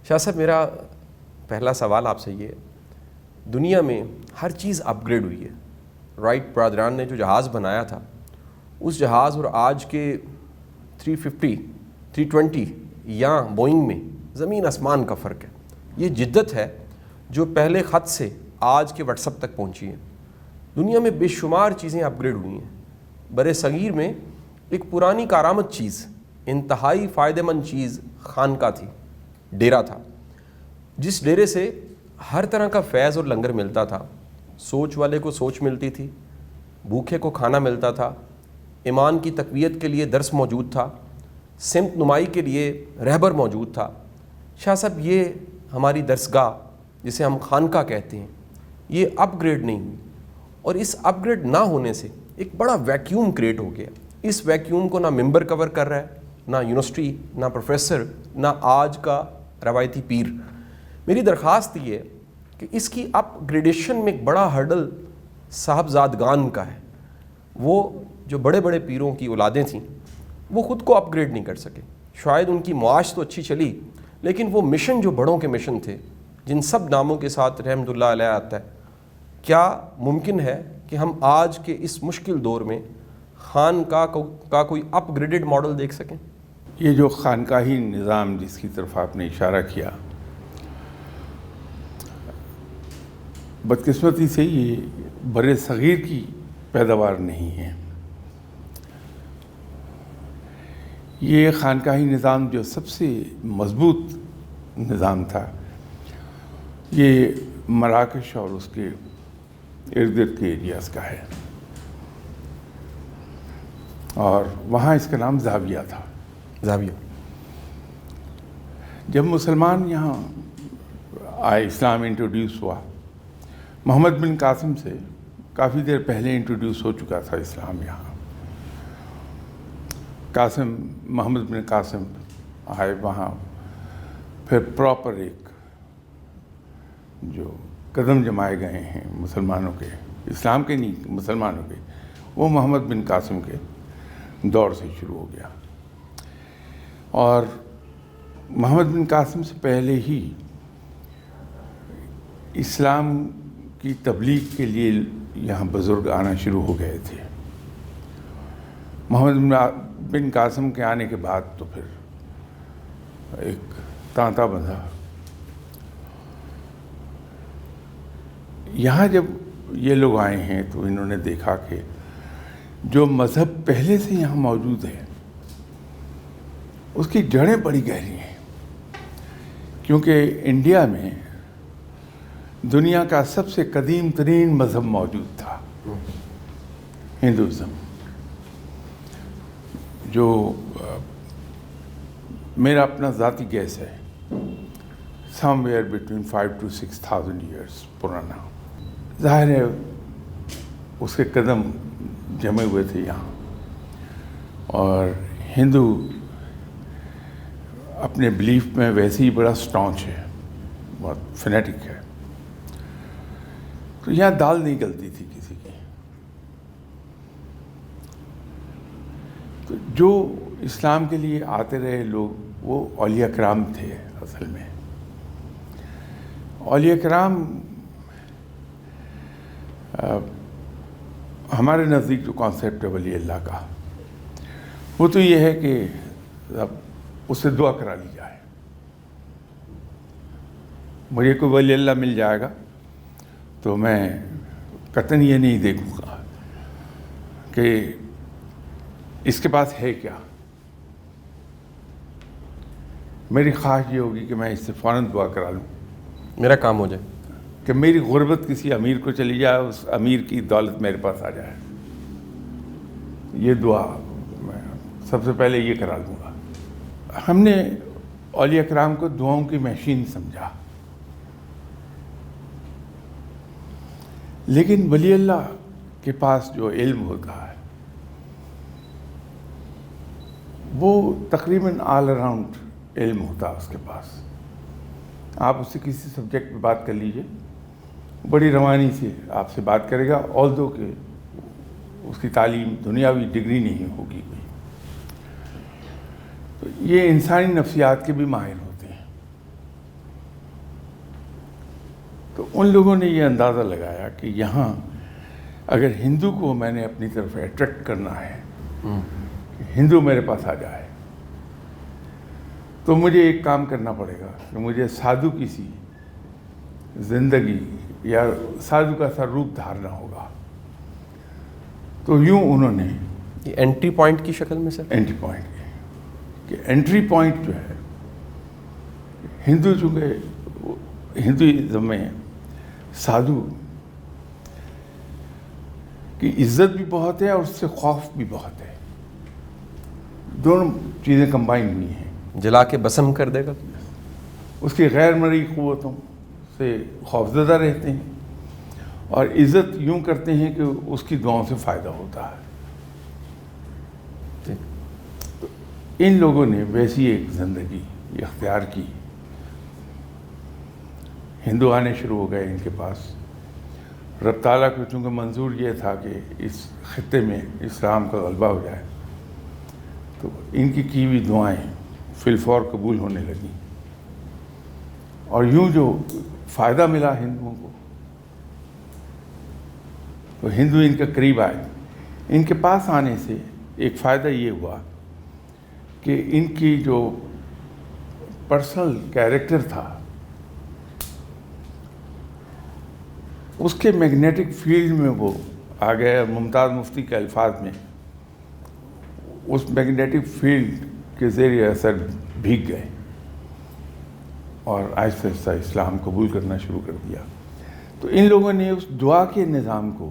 شاہ صاحب میرا پہلا سوال آپ سے یہ ہے، دنیا میں ہر چیز اپ گریڈ ہوئی ہے. رائٹ برادران نے جو جہاز بنایا تھا، اس جہاز اور آج کے 350 320 یا بوئنگ میں زمین آسمان کا فرق ہے. یہ جدت ہے جو پہلے خط سے آج کے واٹس ایپ تک پہنچی ہے. دنیا میں بے شمار چیزیں اپ گریڈ ہوئی ہیں. بر صغیر میں ایک پرانی کارآمد چیز، انتہائی فائدہ مند چیز خانقاہ تھی، ڈیرا تھا، جس ڈیرے سے ہر طرح کا فیض اور لنگر ملتا تھا. سوچ والے کو سوچ ملتی تھی، بھوکے کو کھانا ملتا تھا، ایمان کی تقویت کے لیے درس موجود تھا، سمت نمائی کے لیے رہبر موجود تھا. شاہ صاحب یہ ہماری درسگاہ جسے ہم خانقاہ کہتے ہیں، یہ اپ گریڈ نہیں ہوئی، اور اس اپ گریڈ نہ ہونے سے ایک بڑا ویکیوم کریٹ ہو گیا. اس ویکیوم کو نہ ممبر کور کر رہا ہے، نہ یونیورسٹی، نہ پروفیسر، نہ آج کا روایتی پیر. میری درخواست یہ ہے کہ اس کی اپ گریڈیشن میں ایک بڑا ہرڈل صاحبزادگان کا ہے. وہ جو بڑے بڑے پیروں کی اولادیں تھیں وہ خود کو اپ گریڈ نہیں کر سکے. شاید ان کی معاش تو اچھی چلی، لیکن وہ مشن جو بڑوں کے مشن تھے، جن سب ناموں کے ساتھ رحمت اللہ علیہ آتا ہے، کیا ممکن ہے کہ ہم آج کے اس مشکل دور میں خانقاہ کا کوئی اپ گریڈڈ ماڈل دیکھ سکیں؟ یہ جو خانقاہی نظام جس کی طرف آپ نے اشارہ کیا، بدقسمتی سے یہ بر صغیر کی پیداوار نہیں ہے. یہ خانقاہی نظام جو سب سے مضبوط نظام تھا، یہ مراکش اور اس کے ارد گرد کے ایریاز کا ہے، اور وہاں اس کا نام زاویہ تھا. زاویہ. جب مسلمان یہاں آئے، اسلام انٹروڈیوس ہوا، محمد بن قاسم سے کافی دیر پہلے انٹروڈیوس ہو چکا تھا اسلام یہاں. محمد بن قاسم آئے وہاں، پھر پراپر ایک جو قدم جمائے گئے ہیں مسلمانوں کے، اسلام کے نہیں مسلمانوں کے، وہ محمد بن قاسم کے دور سے شروع ہو گیا. اور محمد بن قاسم سے پہلے ہی اسلام کی تبلیغ کے لیے یہاں بزرگ آنا شروع ہو گئے تھے. محمد بن قاسم کے آنے کے بعد تو پھر ایک تانتا بندھا. یہاں جب یہ لوگ آئے ہیں تو انہوں نے دیکھا کہ جو مذہب پہلے سے یہاں موجود ہے اس کی جڑیں بڑی گہری ہیں، کیونکہ انڈیا میں دنیا کا سب سے قدیم ترین مذہب موجود تھا، ہندوازم، جو میرا اپنا ذاتی گیس ہے سم ویئر بٹوین 5,000 to 6,000 ایئرس پرانا. ظاہر ہے اس کے قدم جمے ہوئے تھے یہاں، اور ہندو اپنے بلیف میں ویسے ہی بڑا سٹانچ ہے، بہت فنیٹک ہے. تو یہاں دال نہیں گلتی تھی کسی کی. تو جو اسلام کے لیے آتے رہے لوگ وہ اولیاء کرام تھے. اصل میں اولیاء کرام ہمارے نزدیک جو کانسیپٹ ہے ولی اللہ کا، وہ تو یہ ہے کہ اس سے دعا کرا لی جائے. مجھے کوئی ولی اللہ مل جائے گا تو میں قطعاً یہ نہیں دیکھوں گا کہ اس کے پاس ہے کیا. میری خواہش یہ ہوگی کہ میں اس سے فوراً دعا کرا لوں، میرا کام ہو جائے، کہ میری غربت کسی امیر کو چلی جائے، اس امیر کی دولت میرے پاس آ جائے. یہ دعا میں سب سے پہلے یہ کرا دوں گا. ہم نے اولیاء کرام کو دعاؤں کی مشین سمجھا، لیکن ولی اللہ کے پاس جو علم ہوتا ہے وہ تقریباً آل اراؤنڈ علم ہوتا ہے اس کے پاس. آپ اس سے کسی سبجیکٹ پہ بات کر لیجئے، بڑی روانی سے آپ سے بات کرے گا، آلدو کہ اس کی تعلیم دنیاوی ڈگری نہیں ہوگی کوئی. تو یہ انسانی نفسیات کے بھی ماہر ہوتے ہیں. تو ان لوگوں نے یہ اندازہ لگایا کہ یہاں اگر ہندو کو میں نے اپنی طرف اٹریکٹ کرنا ہے، ہندو میرے پاس آ جائے، تو مجھے ایک کام کرنا پڑے گا کہ مجھے سادھو کی سی زندگی یا سادھو کا سا روپ دھارنا ہوگا۔ تو یوں انہوں نے یہ انٹری پوائنٹ کی شکل میں سر؟ انٹری پوائنٹ کہ انٹری پوائنٹ جو ہے ہندو، چونکہ ہندوازم میں سادھو کی عزت بھی بہت ہے اور اس سے خوف بھی بہت ہے، دونوں چیزیں کمبائن ہوئی ہیں۔ جلا کے بسم کر دے گا، اس کی غیر مرئی قوتوں سے خوفزدہ رہتے ہیں اور عزت یوں کرتے ہیں کہ اس کی دعاؤں سے فائدہ ہوتا ہے۔ تو ان لوگوں نے ویسی ایک زندگی اختیار کی، ہندو آنے شروع ہو گئے ان کے پاس۔ رب تعالیٰ کو چونکہ منظور یہ تھا کہ اس خطے میں اسلام کا غلبہ ہو جائے، تو ان کی ہوئی دعائیں فی الفور قبول ہونے لگیں، اور یوں جو فائدہ ملا ہندوؤں کو، تو ہندو ان کے قریب آئے۔ ان کے پاس آنے سے ایک فائدہ یہ ہوا کہ ان کی جو پرسنل کیریکٹر تھا اس کے میگنیٹک فیلڈ میں وہ آ گئے۔ ممتاز مفتی کے الفاظ میں اس میگنیٹک فیلڈ کے ذریعے اثر بھیگ گئے اور آہستہ آہستہ اسلام قبول کرنا شروع کر دیا۔ تو ان لوگوں نے اس دعا کے نظام کو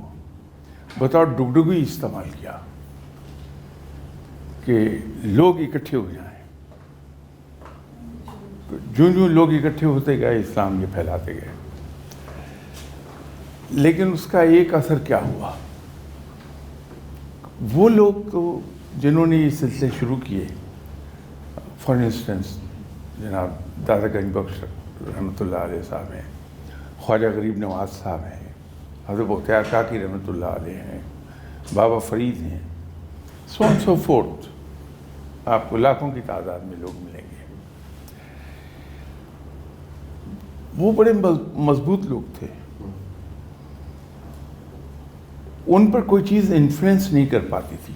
بطور ڈگڈگی استعمال کیا کہ لوگ اکٹھے ہو جائیں۔ تو جوں لوگ اکٹھے ہوتے گئے اسلام یہ پھیلاتے گئے، لیکن اس کا ایک اثر کیا ہوا، وہ لوگ تو جنہوں نے یہ سلسلے شروع کیے، فار انسٹنس جناب دادا گنج بخش رحمۃ اللہ علیہ صاحب ہیں، خواجہ غریب نواز صاحب ہیں، حضرت بختیار کاکی رحمۃ اللہ علیہ ہیں، بابا فرید ہیں، سو اینڈ سو فورتھ، آپ کو لاکھوں کی تعداد میں لوگ ملیں گے۔ وہ بڑے مضبوط لوگ تھے، ان پر کوئی چیز انفلوئنس نہیں کر پاتی تھی۔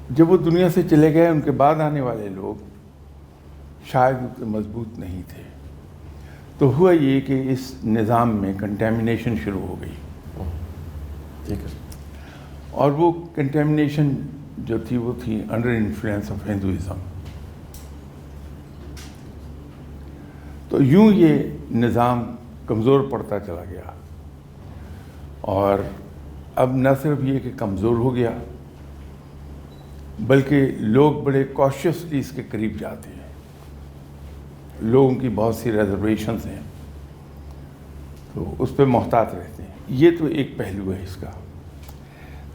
جب وہ دنیا سے چلے گئے، ان کے بعد آنے والے لوگ شاید اتنے مضبوط نہیں تھے، تو ہوا یہ کہ اس نظام میں کنٹیمنیشن شروع ہو گئی۔ ٹھیک ہے، اور وہ کنٹیمنیشن جو تھی وہ تھی انڈر انفلوئنس آف ہندوازم۔ تو یوں یہ نظام کمزور پڑتا چلا گیا، اور اب نہ صرف یہ کہ کمزور ہو گیا بلکہ لوگ بڑے کاشیسلی اس کے قریب جاتے ہیں۔ لوگوں کی بہت سی ریزرویشنز ہیں تو اس پہ محتاط رہتے ہیں۔ یہ تو ایک پہلو ہے اس کا۔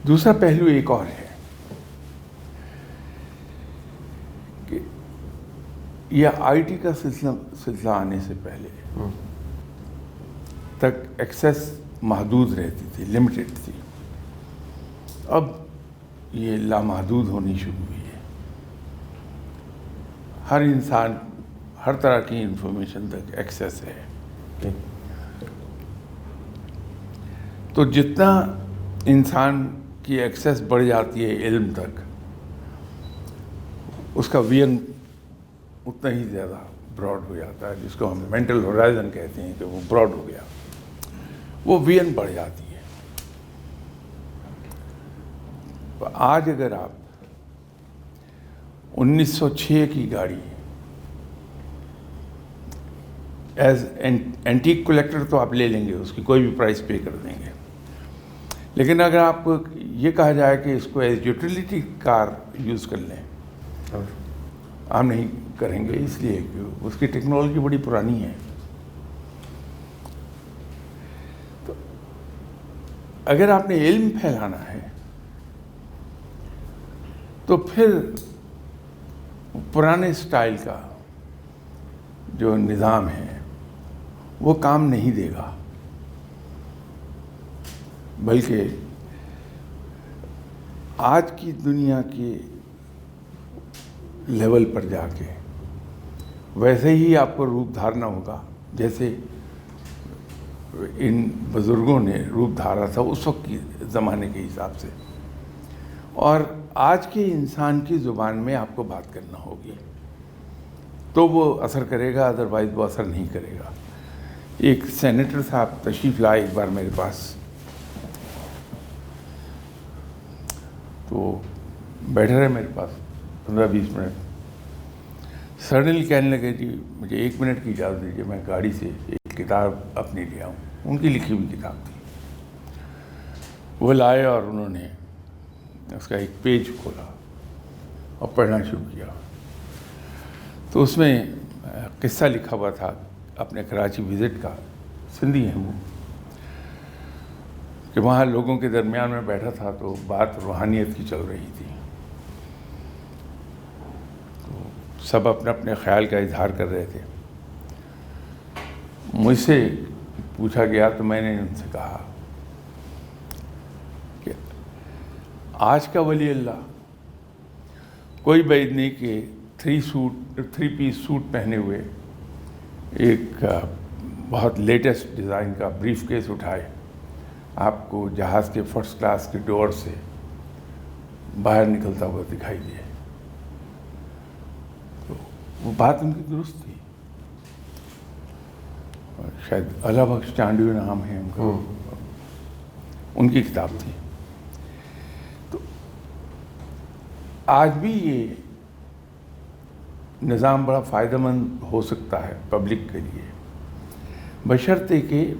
دوسرا پہلو ایک اور ہے کہ یہ آئی ٹی کا سلسلہ آنے سے پہلے تک ایکسیس محدود رہتی تھی، لمیٹڈ تھی۔ اب یہ لامحدود ہونی شروع ہوئی ہے، ہر انسان ہر طرح کی انفارمیشن تک ایکسیس ہے۔ تو جتنا انسان کی ایکسیس بڑھ جاتی ہے علم تک، اس کا ویژن اتنا ہی زیادہ براڈ ہو جاتا ہے، جس کو ہم مینٹل ہورائزن کہتے ہیں کہ وہ براڈ ہو گیا، وہ ویژن بڑھ جاتی ہے۔ آج اگر آپ 1906 کی گاڑی ایز اینٹیک کلیکٹر تو آپ لے لیں گے، اس کی کوئی بھی پرائز پے کر دیں گے، لیکن اگر آپ کو یہ کہا جائے کہ اس کو ایز یوٹیلیٹی کار یوز کر لیں، آپ نہیں کریں گے، اس لیے کہ اس کی ٹیکنالوجی بڑی پرانی ہے۔ تو اگر آپ نے علم پھیلانا ہے تو پھر پرانے سٹائل کا جو نظام ہے وہ کام نہیں دے گا، بلکہ آج کی دنیا کے لیول پر جا کے ویسے ہی آپ کو روپ دھارنا ہوگا جیسے ان بزرگوں نے روپ دھارا تھا اس وقت کی زمانے کے حساب سے، اور آج کے انسان کی زبان میں آپ کو بات کرنا ہوگی تو وہ اثر کرے گا، ادروائز وہ اثر نہیں کرے گا۔ ایک سینیٹر صاحب تشریف لائے ایک بار میرے پاس، تو بیٹھے رہے میرے پاس 15-20 منٹ، سڈنلی کہنے لگے جی مجھے 1 منٹ کی اجازت دیجیے، میں گاڑی سے ایک کتاب اپنی لے آؤں۔ ان کی لکھی ہوئی کتاب تھی، وہ لائے اور انہوں نے اس کا ایک پیج کھولا اور پڑھنا شروع کیا۔ تو اس میں قصہ لکھا ہوا تھا اپنے کراچی وزٹ کا، سندھی ہیں وہ، کہ وہاں لوگوں کے درمیان میں بیٹھا تھا تو بات روحانیت کی چل رہی تھی، تو سب اپنے اپنے خیال کا اظہار کر رہے تھے۔ مجھ سے پوچھا گیا تو میں نے ان سے کہا کہ آج کا ولی اللہ کوئی بعید نہیں کہ 3 پیس سوٹ پہنے ہوئے ایک بہت لیٹسٹ ڈیزائن کا بریف کیس اٹھائے، آپ کو جہاز کے فرسٹ کلاس کے ڈور سے باہر نکلتا ہوا دکھائی دے۔ تو وہ بات ان کی درست تھی۔ شاید اللہ بخش چانڈیو نام ہے ان کا، ان کی کتاب تھی۔ تو آج بھی یہ نظام بڑا فائدہ مند ہو سکتا ہے پبلک کے لیے، بشرطے کہ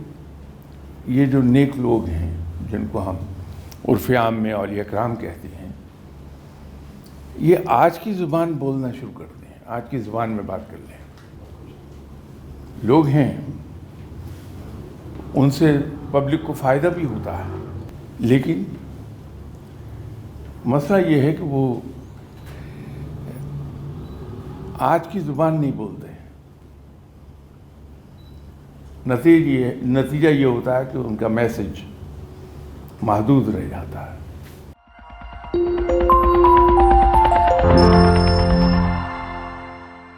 یہ جو نیک لوگ ہیں جن کو ہم عرف عام میں اولیاء کرام کہتے ہیں، یہ آج کی زبان بولنا شروع کر دیں، آج کی زبان میں بات کر لیں۔ لوگ ہیں ان سے پبلک کو فائدہ بھی ہوتا ہے، لیکن مسئلہ یہ ہے کہ وہ آج کی زبان نہیں بولتے۔ نتیجہ یہ ہوتا ہے کہ ان کا میسج محدود رہ جاتا ہے۔